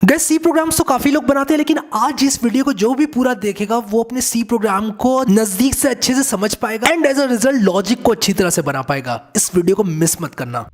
Gas C programs तो काफी लोग बनाते हैं, लेकिन आज इस वीडियो को जो भी पूरा देखेगा वो अपने सी प्रोग्राम को नजदीक से अच्छे से समझ पाएगा and as a result logic को अच्छी तरह से बना पाएगा। इस वीडियो को मिस मत करना।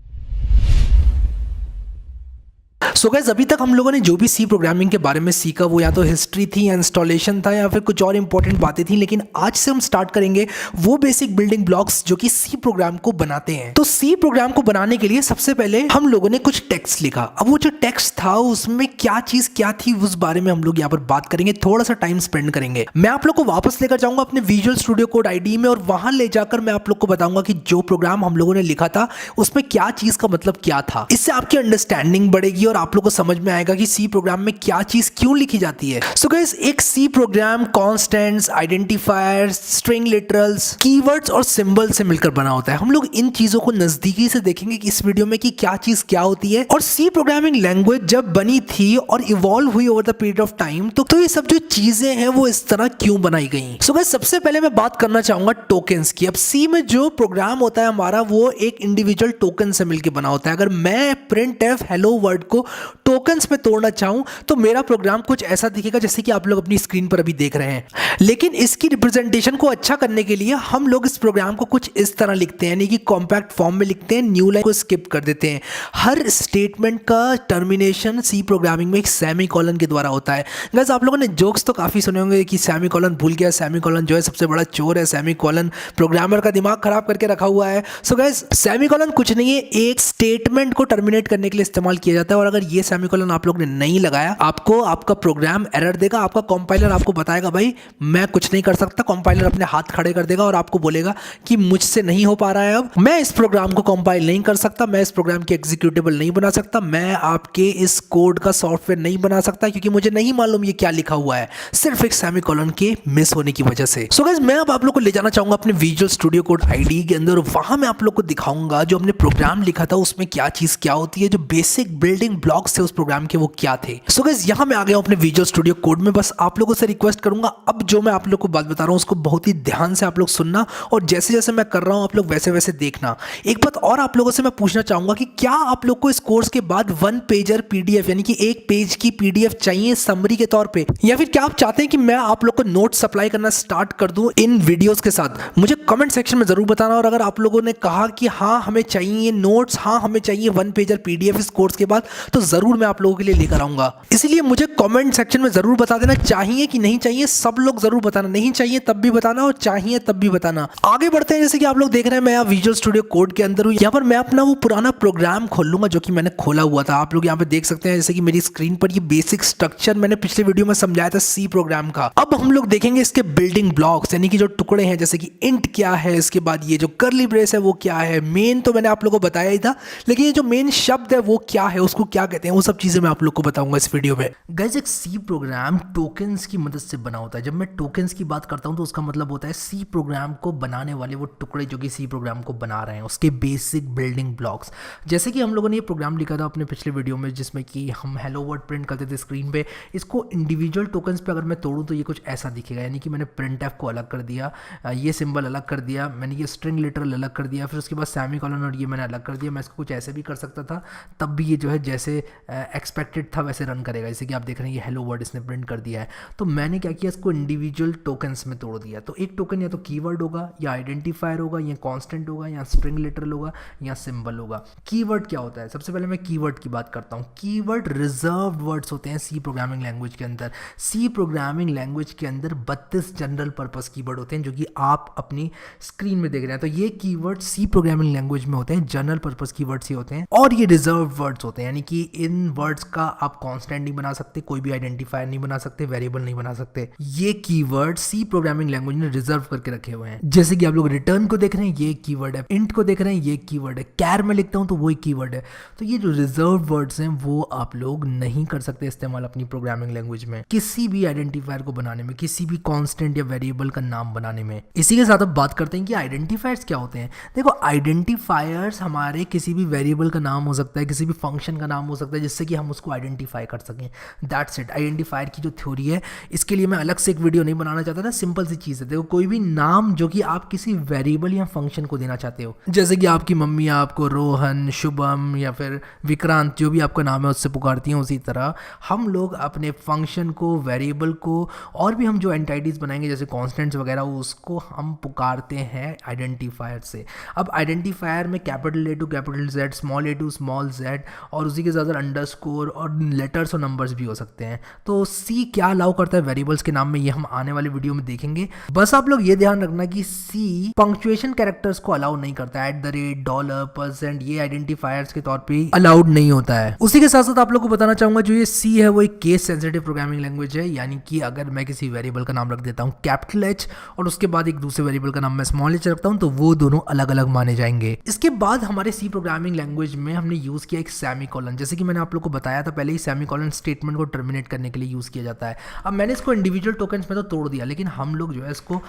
सो गाइस, अभी तक हम लोगों ने जो भी सी प्रोग्रामिंग के बारे में सीखा वो या तो हिस्ट्री थी या इंस्टॉलेशन था या फिर कुछ और इंपॉर्टेंट बातें थी, लेकिन आज से हम स्टार्ट करेंगे वो बेसिक बिल्डिंग ब्लॉक्स जो कि सी प्रोग्राम को बनाते हैं। तो सी प्रोग्राम को बनाने के लिए सबसे पहले हम लोगों ने कुछ टेक्स्ट लिखा। अब वो जो टेक्स्ट था उसमें क्या चीज क्या थी उस बारे में हम लोग यहाँ पर बात करेंगे, थोड़ा सा टाइम स्पेंड करेंगे। मैं आप लोग को वापस लेकर जाऊंगा अपने विजुअल स्टूडियो कोड आईडी में और वहां ले जाकर मैं आप लोग को बताऊंगा कि जो प्रोग्राम हम लोगों ने लिखा था उसमें क्या चीज का मतलब क्या था। इससे आपकी अंडरस्टैंडिंग बढ़ेगी और आप लोग को समझ में आएगा कि सी प्रोग्राम में क्या चीज क्यों लिखी जाती है। सो गाइस, एक C program constants, identifiers, string literals, keywords और सिंबल से मिलकर बना होता है। हम लोग इन चीजों को नजदीकी से देखेंगे कि इस वीडियो में कि क्या चीज क्या होती है और सी प्रोग्रामिंग लैंग्वेज जब बनी थी और इवॉल्व हुई over the period of time तो ये सब जो चीजें हैं वो इस तरह क्यों बनाई गई। सो गाइस, सबसे पहले मैं बात करना चाहूंगा टोकन्स की। अब सी में जो प्रोग्राम होता है हमारा वो एक इंडिविजुअल टोकन से मिलकर बना होता है। अगर मैं प्रिंट एफ हेलो वर्ड को टोकन्स में तोड़ना चाहूं तो मेरा प्रोग्राम कुछ ऐसा दिखेगा जैसे कि आप लोग अपनी स्क्रीन पर अभी देख रहे हैं, लेकिन इसकी रिप्रेजेंटेशन को अच्छा करने के लिए हम लोग इस प्रोग्राम को कुछ इस तरह लिखते हैं, यानी कि कॉम्पैक्ट फॉर्म में लिखते हैं, न्यू लाइन को स्किप कर देते हैं। हर स्टेटमेंट का टर्मिनेशन सी प्रोग्रामिंग में एक सेमीकोलन के द्वारा होता है। गाइस, आप लोगों ने जोक्स तो काफी सुने होंगे कि सेमीकोलन भूल गया, सेमीकोलन जो है सबसे बड़ा चोर है, सेमीकोलन प्रोग्रामर का दिमाग खराब करके रखा हुआ है। सो गाइस, सेमीकोलन कुछ नहीं है, एक स्टेटमेंट को टर्मिनेट करने के लिए इस्तेमाल किया जाता है और अगर ये सेमीकोलन आप लोग ने नहीं लगाया आपको आपका प्रोग्राम एरर देगा। आपका कंपाइलर आपको बताएगा भाई मैं कुछ नहीं कर सकता, कंपाइलर अपने हाथ खड़े कर देगा और आपको बोलेगा कि मुझसे नहीं हो पा रहा है, अब मैं इस प्रोग्राम को कंपाइल नहीं कर सकता, मैं इस प्रोग्राम की एग्जीक्यूटेबल नहीं बना सकता, मैं आपके इस कोड का सॉफ्टवेयर नहीं बना सकता क्योंकि मुझे नहीं मालूम ये क्या लिखा हुआ है, सिर्फ एक सेमीकोलन के मिस होने की वजह से। सो गाइस, मैं अब आप लोग को ले जाना चाहूंगा अपने विजुअल स्टूडियो कोड आईडी के अंदर, वहां मैं आप लोग को दिखाऊंगा जो हमने प्रोग्राम लिखा था उसमें क्या चीज क्या होती है, जो बेसिक बिल्डिंग ब्लॉक्स थे उस प्रोग्राम के वो क्या थे। सो गाइस, यहां मैं आ गया हूं अपने विजुअल स्टूडियो कोड में। बस आप लोगों से रिक्वेस्ट करूंगा अब जो मैं आप लोग को बात बता रहा हूं उसको बहुत ही ध्यान से आप लोग सुनना और जैसे जैसे मैं कर रहा हूं आप लोग वैसे वैसे देखना। एक बात और आप लोगों से मैं पूछना चाहूंगा कि क्या आप लोग को इस कोर्स के बाद 1 पेजर पीडीएफ यानी कि 1 पेज की पीडीएफ चाहिए समरी के तौर पे, या फिर क्या आप चाहते हैं कि मैं आप लोग को नोट सप्लाई करना स्टार्ट कर दूं इन वीडियोस के साथ? मुझे कमेंट सेक्शन में जरूर बताना। और अगर आप लोगों ने कहा कि हाँ हमें चाहिए नोट्स, हाँ हमें चाहिए 1 पेजर पीडीएफ इस कोर्स के बाद, तो जरूर मैं आप लोगों के लिए लेकर आऊंगा। इसलिए मुझे कमेंट सेक्शन में जरूर बता देना चाहिए कि नहीं चाहिए, सब लोग जरूर बताना, नहीं चाहिए तब भी बताना और चाहिए तब भी बताना। आगे बढ़ते हैं। जैसे कि आप लोग देख रहे हैं मैं यहाँ विजुअल स्टूडियो कोड के अंदर हूँ। यहाँ पर मैं अपना वो पुराना प्रोग्राम खोल लूंगा जो कि मैंने खोला हुआ था। आप लोग यहाँ पे देख सकते हैं जैसे कि मेरी स्क्रीन पर ये बेसिक स्ट्रक्चर मैंने पिछले वीडियो में समझाया था सी प्रोग्राम का। अब हम लोग देखेंगे इसके बिल्डिंग ब्लॉक्स यानी कि जो टुकड़े हैं, जैसे कि इंट क्या है, इसके बाद ये जो कर्ली ब्रेस है वो क्या है, मेन तो मैंने आप लोगों को बताया ही था, लेकिन ये जो मेन शब्द है वो क्या है, उसको क्या कहते हैं, वो सब चीजें मैं आप लोग को बताऊंगा इस वीडियो में। गाइस, एक सी प्रोग्राम टोकन्स की मदद से बना होता है। जब मैं टोकन्स की बात करता हूं तो उसका मतलब होता है सी प्रोग्राम को बनाने वाले वो टुकड़े जो कि सी प्रोग्राम को बना रहे हैं, उसके बेसिक बिल्डिंग ब्लॉक्स। जैसे कि हम लोगों ने ये प्रोग्राम लिखा था अपने पिछले वीडियो में जिसमें कि हम हेलो वर्ड प्रिंट करते थे स्क्रीन पे, इसको इंडिविजुअल टोकन्स पे अगर मैं तोड़ूं तो ये कुछ ऐसा दिखेगा, यानी कि मैंने प्रिंट एफ को अलग कर दिया, ये सिंबल अलग कर दिया, मैंने ये स्ट्रिंग लिटरल अलग कर दिया, फिर उसके बाद सेमीकोलन और ये मैंने अलग कर दिया। मैं इसको कुछ ऐसे भी कर सकता था, तब भी ये जो है जैसे एक्सपेक्टेड था वैसे रन करेगा। जैसे कि आप देख रहे हैं ये हेलो वर्ड इसने प्रिंट कर दिया है, तो मैंने क्या किया इसको इंडिविजुअल टोकन्स में तोड़ दिया। तो एक टोकन या तो कीवर्ड होगा या आइडेंटिफायर होगा या कांस्टेंट होगा या स्ट्रिंग लिटरल होगा या सिंबल होगा। कीवर्ड क्या होता है? सबसे पहले मैं कीवर्ड की बात करता हूँ। कीवर्ड रिजर्व्ड वर्ड्स होते हैं सी प्रोग्रामिंग लैंग्वेज के अंदर। सी प्रोग्रामिंग लैंग्वेज के अंदर 32 जनरल पर्पस कीवर्ड होते हैं जो कि आप अपनी स्क्रीन में देख रहे हैं। तो ये कीवर्ड सी प्रोग्रामिंग लैंग्वेज में होते हैं, जनरल पर्पस कीवर्ड्स ही होते हैं और ये रिजर्व्ड वर्ड्स होते हैं, यानी कि इन वर्ड्स का आप कांस्टेंट नहीं बना सकते, कोई भी आइडेंटिफायर नहीं बना सकते, वेरिएबल नहीं बना सकते। ये कीवर्ड सी प्रोग्रामिंग लैंग्वेज ने रिजर्व करके रखे हुए हैं। जैसे कि आप लोग रिटर्न को देख रहे हैं ये कीवर्ड है, इंट को देख रहे हैं ये कीवर्ड है, कैर में लिखता हूं तो वही कीवर्ड है। तो ये जो रिजर्व वर्ड्स हैं वो आप लोग नहीं कर सकते इस्तेमाल अपनी प्रोग्रामिंग लैंग्वेज में किसी भी आइडेंटिफायर को बनाने में, किसी भी कांस्टेंट या वेरिएबल का नाम बनाने में। इसी के साथ अब बात करते हैं कि आइडेंटिफायर्स क्या होते हैं। देखो, आइडेंटिफायर्स हमारे किसी भी वेरिएबल का नाम हो सकता है, किसी भी फंक्शन का नाम नाम हो सकता है जिससे कि हम उसको आइडेंटिफाई कर सकें। That's it. आइडेंटिफायर की जो थ्योरी है इसके लिए मैं अलग से एक वीडियो नहीं बनाना चाहता था, सिंपल सी चीज़ है। देखो कोई भी नाम जो कि आप किसी वेरिएबल या फंक्शन को देना चाहते हो, जैसे कि आपकी मम्मी आपको रोहन, शुभम या फिर विक्रांत जो भी आपका नाम है उससे पुकारती हैं, उसी तरह हम लोग अपने फंक्शन को, वेरिएबल को और भी हम जो एंटिटीज बनाएंगे जैसे कॉन्स्टेंट्स वगैरह, उसको हम पुकारते हैं आइडेंटिफायर से। अब आइडेंटिफायर में capital A to capital Z, small a to small z और उसी के साथ अंडरस्कोर और लेटर्स और नंबर्स भी हो सकते हैं। तो सी क्या अलाउ करता है वेरिएबल्स के नाम में, ये हम आने वाले वीडियो में देखेंगे। बस आप लोग ये ध्यान रखना कि सी पंक्चुएशन कैरेक्टर्स को अलाउ नहीं करता है, @ डॉलर, %, ये आइडेंटिफायर्स के तौर पे अलाउड नहीं होता है। उसी के साथ साथ आप लोग को बताना चाहूंगा जो ये सी है वो एक केस सेंसिटिव प्रोग्रामिंग लैंग्वेज है, यानी कि अगर मैं किसी वेरिएबल का नाम रख देता हूँ कैपिटल H और उसके बाद एक दूसरे वेरिएबल का नाम मैं स्मॉल h रखता हूँ तो वो दोनों अलग अलग माने जाएंगे। इसके बाद हमारे सी प्रोग्रामिंग लैंग्वेज में हमने यूज किया एक सेमीकोलन। जैसे कि मैंने आप लोग को बताया था पहले ही, सेमीकोलन स्टेटमेंट को टर्मिनेट करने के लिए यूज किया जाता है। अब मैंने इसको इंडिविजुअल टोकन्स में तो तोड़ दिया, लेकिन हम लोग जो है इसको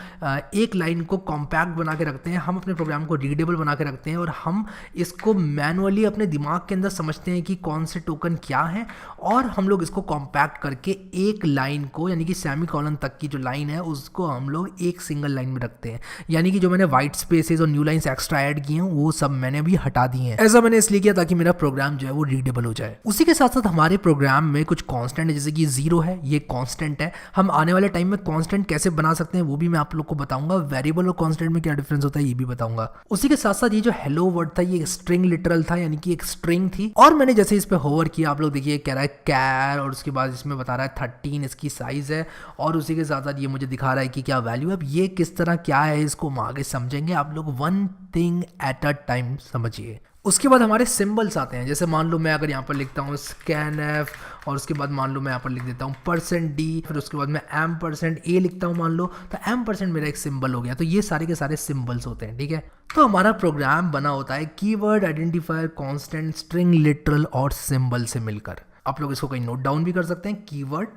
एक लाइन को कॉम्पैक्ट बना के रखते हैं, हम अपने प्रोग्राम को रीडेबल बना के रखते हैं और हम इसको मैनुअली अपने दिमाग के अंदर समझते हैं कि कौन से टोकन क्या है और हम लोग इसको कॉम्पैक्ट करके एक लाइन को, यानी कि सेमीकोलन तक की जो लाइन है उसको हम लोग एक सिंगल लाइन में रखते हैं। यानी कि जो मैंने व्हाइट स्पेसेस और न्यू लाइंस एक्स्ट्रा ऐड किए हैं वो सब मैंने अभी हटा दिए हैं। ऐसा मैंने इसलिए किया ताकि मेरा प्रोग्राम जो है वो रीडेबल हो जाए। उसी के साथ साथ हमारे प्रोग्राम में कुछ कांस्टेंट है, जैसे कि 0 है, ये कांस्टेंट है। हम आने वाले टाइम में कांस्टेंट कैसे बना सकते हैं वो भी मैं आप लोग को बताऊंगा। वेरिएबल और कांस्टेंट में क्या डिफरेंस होता है ये भी बताऊंगा। उसी के साथ साथ ये जो हेलो वर्ड था ये स्ट्रिंग लिटरल था, यानी कि एक स्ट्रिंग थी और मैंने जैसे इस पे होवर किया, आप लोग देखिए कह रहा है कैर और उसके बाद इसमें बता रहा है 13 इसकी साइज है और उसी के साथ साथ ये मुझे दिखा रहा है कि क्या वैल्यू है। अब ये किस तरह क्या है इसको हम आगे समझेंगे, आप लोग one thing at a time समझिए। उसके बाद हमारे सिंबल्स आते हैं, जैसे मान लो मैं अगर यहाँ पर लिखता हूँ scanf और उसके बाद मान लो मैं यहाँ पर लिख देता हूँ %d, फिर उसके बाद मैं %a लिखता हूँ मान लो, तो %, मेरा एक सिंबल हो गया। तो ये सारे के सारे सिंबल्स होते हैं, ठीक है। तो हमारा प्रोग्राम बना होता है keyword, identifier, constant, string, literal और सिंबल से मिलकर। आप लोग इसको कहीं नोट डाउन भी कर सकते हैं, keyword,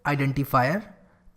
identifier,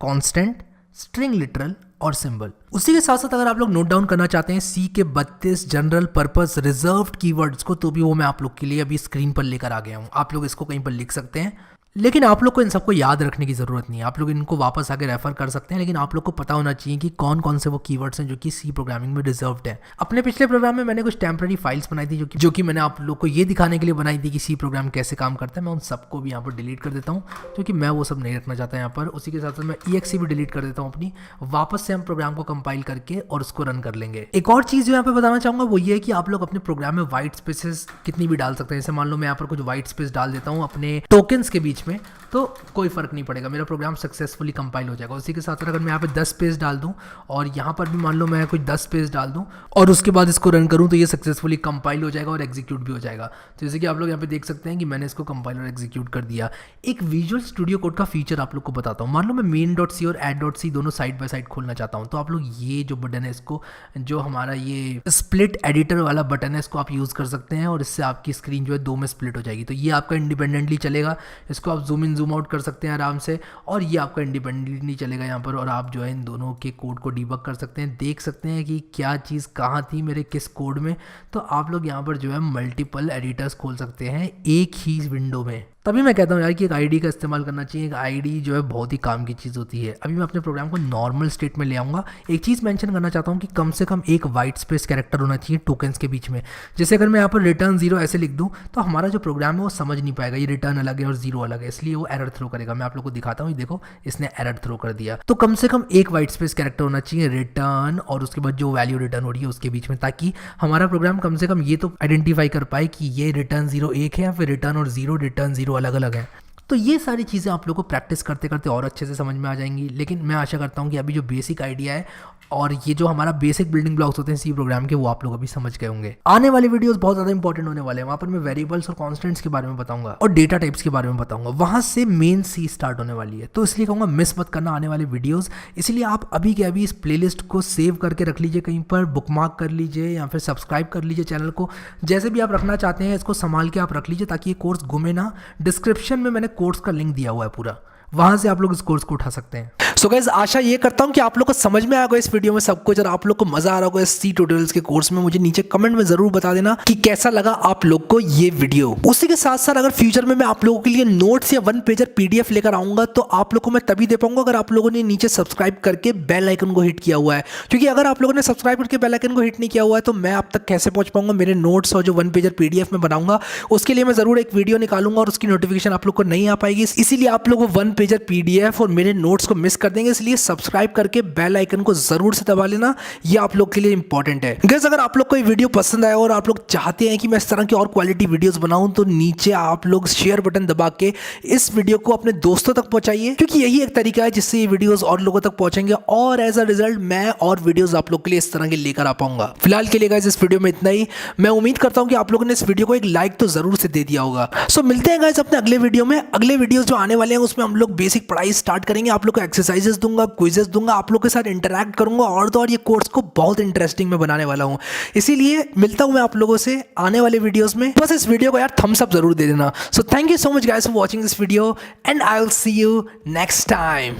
constant, string, literal और सिंबल। उसी के साथ साथ अगर आप लोग नोट डाउन करना चाहते हैं सी के 32 जनरल पर्पस रिजर्व्ड कीवर्ड्स को, तो भी वो मैं आप लोग के लिए अभी स्क्रीन पर लेकर आ गया हूँ। आप लोग इसको कहीं पर लिख सकते हैं, लेकिन आप लोग को इन सबको याद रखने की ज़रूरत नहीं है। आप लोग इनको वापस आके रेफर कर सकते हैं, लेकिन आप लोग को पता होना चाहिए कि कौन कौन से वो कीवर्ड्स हैं जो कि सी प्रोग्रामिंग में रिजर्व्ड हैं। अपने पिछले प्रोग्राम में मैंने कुछ टेम्पररी फाइल्स बनाई थी जो कि मैंने आप लोग को ये दिखाने के लिए बनाई थी कि सी प्रोग्राम कैसे काम करता है। मैं उन सबको भी यहाँ पर डिलीट कर देता हूँ क्योंकि मैं वो सब नहीं रखना चाहता यहाँ पर। उसी के साथ साथ मैं EXE भी डिलीट कर देता हूँ अपनी। वापस से हम प्रोग्राम को कंपाइल करके और उसको रन कर लेंगे। एक और चीज़ जो यहाँ पे बताना चाहूँगा वो ये है कि आप लोग अपने प्रोग्राम में व्हाइट स्पेसेस कितनी भी डाल सकते हैं। जैसे मान लो मैं यहाँ पर कुछ व्हाइट स्पेस डाल देता हूँ अपने टोकन्स के बीच में, तो कोई फर्क नहीं पड़ेगा, मेरा प्रोग्राम सक्सेसफुली कंपाइल हो जाएगा। उसी के साथ अगर मैं यहाँ पे 10 स्पेस डाल दूँ और यहाँ पर भी मान लो मैं कुछ 10 स्पेस डाल दूँ और उसके बाद इसको रन करूँ तो ये सक्सेसफुली कंपाइल हो जाएगा और एग्जीक्यूट भी हो जाएगा। तो जैसे कि आप लोग यहाँ पे देख सकते हैं कि मैंने इसको कंपाइल और एग्जीक्यूट कर दिया। एक विजुअल स्टूडियो कोड का फीचर आप लोग को बताता हूँ। मान लो मैं main.c और add.c दोनों साइड बाय साइड खोलना चाहता हूँ, तो आप लोग ये जो बटन है इसको, जो हमारा ये स्प्लिट एडिटर वाला बटन है, इसको आप यूज़ कर सकते हैं और इससे आपकी स्क्रीन जो है 2 में स्प्लिट हो जाएगी। तो ये आपका इंडिपेंडेंटली चलेगा, इसको आप जूम इन जूम आउट कर सकते हैं आराम से, और ये आपका इंडिपेंडेंटली चलेगा यहाँ पर। और आप जो है इन दोनों के कोड को डीबग कर सकते हैं, देख सकते हैं कि क्या चीज़ कहाँ थी मेरे किस कोड में। तो आप लोग यहाँ पर जो है मल्टीपल एडिटर्स खोल सकते हैं एक ही विंडो में। तभी मैं कहता हूँ यार कि एक आईडी का इस्तेमाल करना चाहिए। एक आईडी जो है बहुत ही काम की चीज़ होती है। अभी मैं अपने प्रोग्राम को नॉर्मल स्टेट में ले आऊँगा। एक चीज़ मेंशन करना चाहता हूँ कि कम से कम एक वाइट स्पेस कैरेक्टर होना चाहिए टोकन्स के बीच में। जैसे अगर मैं यहाँ पर रिटर्न 0 ऐसे लिख दूँ तो हमारा जो प्रोग्राम है वो समझ नहीं पाएगा, ये रिटर्न अलग है और 0 अलग है, इसलिए वो एरर थ्रो करेगा। मैं आप लोग को दिखाता हूँ, देखो इसने एरर थ्रो कर दिया। तो कम से कम एक वाइट स्पेस कैरेक्टर होना चाहिए रिटर्न और उसके बाद जो वैल्यू रिटर्न हो रही है उसके बीच में, ताकि हमारा प्रोग्राम कम से कम ये तो आइडेंटिफाई कर पाए कि ये रिटर्न 0 एक है या फिर रिटर्न और रिटर्न 0 अलग अलग है। तो ये सारी चीज़ें आप लोग को प्रैक्टिस करते करते और अच्छे से समझ में आ जाएंगी। लेकिन मैं आशा करता हूँ कि अभी जो बेसिक आइडिया है और ये जो हमारा बेसिक बिल्डिंग ब्लॉक्स होते हैं सी प्रोग्राम के, वो आप लोग अभी समझ गए होंगे। आने वाले वीडियोस बहुत ज़्यादा इंपॉर्टेंट होने वाले हैं। वहाँ पर मैं वेरिएबल्स और कॉन्स्टेंट्स के बारे में बताऊंगा और डेटा टाइप्स के बारे में बताऊंगा। वहाँ से मेन सी स्टार्ट होने वाली है, तो इसलिए कहूँगा मिस मत करना आने वाले वीडियोज़। इसलिए आप अभी के अभी इस प्लेलिस्ट को सेव करके रख लीजिए, कहीं पर बुकमार्क कर लीजिए या फिर सब्सक्राइब कर लीजिए चैनल को। जैसे भी आप रखना चाहते हैं इसको संभाल के आप रख लीजिए ताकि ये कोर्स घूमे ना। डिस्क्रिप्शन में मैंने कोर्स का लिंक दिया हुआ है पूरा, वहाँ से आप लोग इस कोर्स को उठा सकते हैं। सो गाइस आशा ये करता हूँ कि आप लोग को समझ में आ गया इस वीडियो में सब कुछ, और आप लोग को मजा आ रहा होगा इस सी ट्यूटोरियल्स के कोर्स में। मुझे नीचे कमेंट में जरूर बता देना कि कैसा लगा आप लोग को ये वीडियो। उसी के साथ साथ अगर फ्यूचर में मैं आप लोगों के लिए नोट्स या 1 पेजर पीडीएफ लेकर आऊंगा तो आप लोग को मैं तभी दे पाऊंगा अगर आप लोगों ने नीचे सब्सक्राइब करके बेल आइकन को हिट किया हुआ है, क्योंकि अगर आप लोगों ने सब्सक्राइब करके बेल आइकन को हिट नहीं किया हुआ है तो मैं आप तक कैसे पहुंच पाऊंगा मेरे नोट्स और जो 1 पेजर पीडीएफ में बनाऊंगा उसके लिए मैं जरूर एक वीडियो निकालूंगा और उसकी नोटिफिकेशन आप लोग को नहीं आ पाएगी। इसीलिए आप लोग 1 पेजर पीडीएफ और मेरे नोट्स को मिस कर देंगे, इसलिए सब्सक्राइब करके बेल आइकन को जरूर से दबा लेना, ये आप लोग के लिए इंपॉर्टेंट है। गाइस अगर आप लोग को ये वीडियो पसंद आया और आप लोग चाहते हैं कि मैं इस तरह की और क्वालिटी वीडियोस बनाऊं तो नीचे आप लोग शेयर बटन दबा के इस वीडियो को अपने दोस्तों तक पहुंचाइए, क्योंकि यही एक तरीका है जिससे ये वीडियोस और लोगों तक पहुंचेंगे और एज अ रिजल्ट मैं और वीडियोस आप लोग के लिए इस तरह के लेकर आ पाऊंगा। फिलहाल के लिए गाइस इस वीडियो में इतना ही। मैं उम्मीद करता हूं कि आप लोगों ने इस वीडियो को एक लाइक तो जरूर से दे दिया होगा। सो मिलते हैं गाइस अपने अगले वीडियो में। अगले वीडियोस जो आने वाले हैं उसमें हम लोग बेसिक पढ़ाई स्टार्ट करेंगे, आप लोग को एक्सरसाइजेस दूंगा, क्विजेस दूंगा, आप लोग के साथ इंटरैक्ट करूंगा और तो और ये कोर्स को बहुत इंटरेस्टिंग में बनाने वाला हूं। इसीलिए मिलता हूं मैं आप लोगों से आने वाले वीडियोस में। बस इस वीडियो को यार थम्स अप जरूर दे देना। So thank you so much guys for watching this video and I will see you next time.